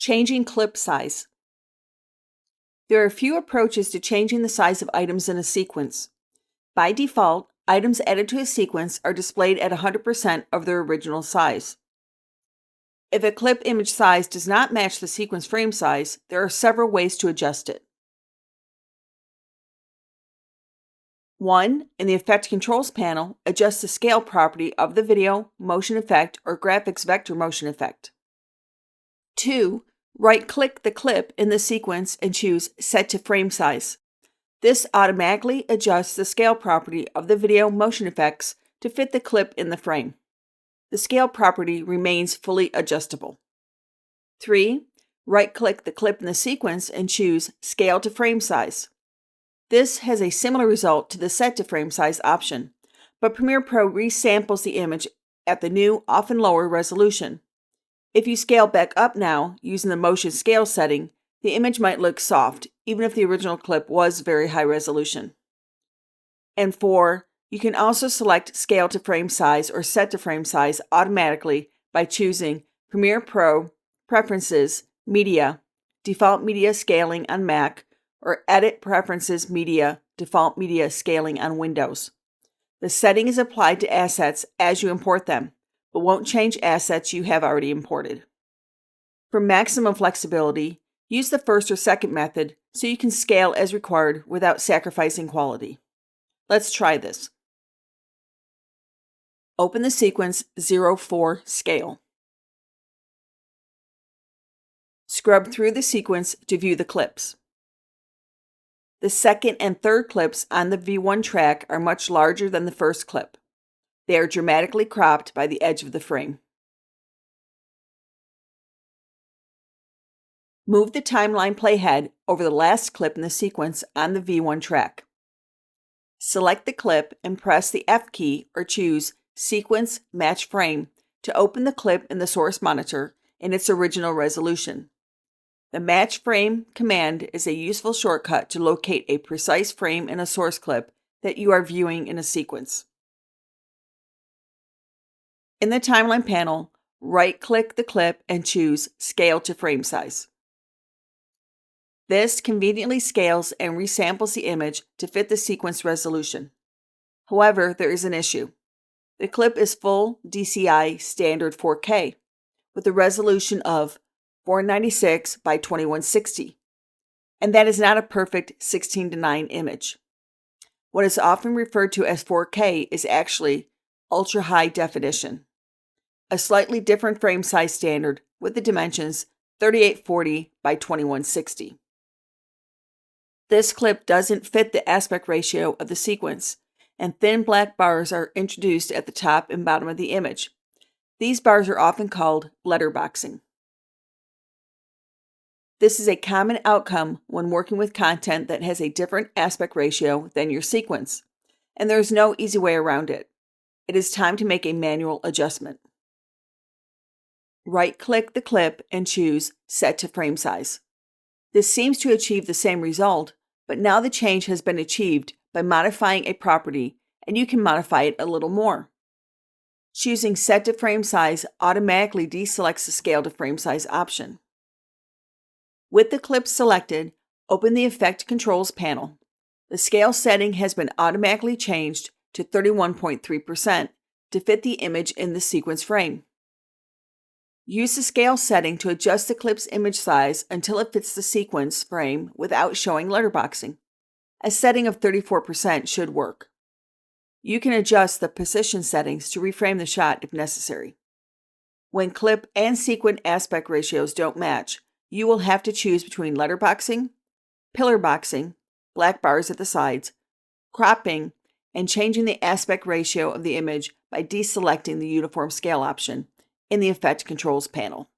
Changing clip size. There are a few approaches to changing the size of items in a sequence. By default, items added to a sequence are displayed at 100% of their original size. If a clip image size does not match the sequence frame size, there are several ways to adjust it. 1. In the Effect Controls panel, adjust the scale property of the video, motion effect, or graphics vector motion effect. 2. Right-click the clip in the sequence and choose Set to Frame Size. This automatically adjusts the scale property of the video motion effects to fit the clip in the frame. The scale property remains fully adjustable. 3. Right-click the clip in the sequence and choose Scale to Frame Size. This has a similar result to the Set to Frame Size option, but Premiere Pro resamples the image at the new, often lower resolution. If you scale back up now, using the motion scale setting, the image might look soft, even if the original clip was very high resolution. And 4. You can also select Scale to Frame Size or Set to Frame Size automatically by choosing Premiere Pro, Preferences, Media, Default Media Scaling on Mac, or Edit Preferences Media, Default Media Scaling on Windows. The setting is applied to assets as you import them, but won't change assets you have already imported. For maximum flexibility, use the first or second method so you can scale as required without sacrificing quality. Let's try this. Open the sequence 04 Scale. Scrub through the sequence to view the clips. The second and third clips on the V1 track are much larger than the first clip. They are dramatically cropped by the edge of the frame. Move the timeline playhead over the last clip in the sequence on the V1 track. Select the clip and press the F key or choose Sequence Match Frame to open the clip in the source monitor in its original resolution. The Match Frame command is a useful shortcut to locate a precise frame in a source clip that you are viewing in a sequence. In the Timeline panel, right-click the clip and choose Scale to Frame Size. This conveniently scales and resamples the image to fit the sequence resolution. However, there is an issue. The clip is full DCI standard 4K with a resolution of 496 by 2160, and that is not a perfect 16:9 image. What is often referred to as 4K is actually ultra high definition, a slightly different frame size standard with the dimensions 3840 by 2160. This clip doesn't fit the aspect ratio of the sequence, and thin black bars are introduced at the top and bottom of the image. These bars are often called letterboxing. This is a common outcome when working with content that has a different aspect ratio than your sequence, and there is no easy way around it. It is time to make a manual adjustment. Right-click the clip and choose Set to Frame Size. This seems to achieve the same result, but now the change has been achieved by modifying a property, and you can modify it a little more. Choosing Set to Frame Size automatically deselects the Scale to Frame Size option. With the clip selected, open the Effect Controls panel. The scale setting has been automatically changed to 31.3% to fit the image in the sequence frame. Use the scale setting to adjust the clip's image size until it fits the sequence frame without showing letterboxing. A setting of 34% should work. You can adjust the position settings to reframe the shot if necessary. When clip and sequence aspect ratios don't match, you will have to choose between letterboxing, pillar boxing, black bars at the sides, cropping, and changing the aspect ratio of the image by deselecting the Uniform Scale option in the Effect Controls panel.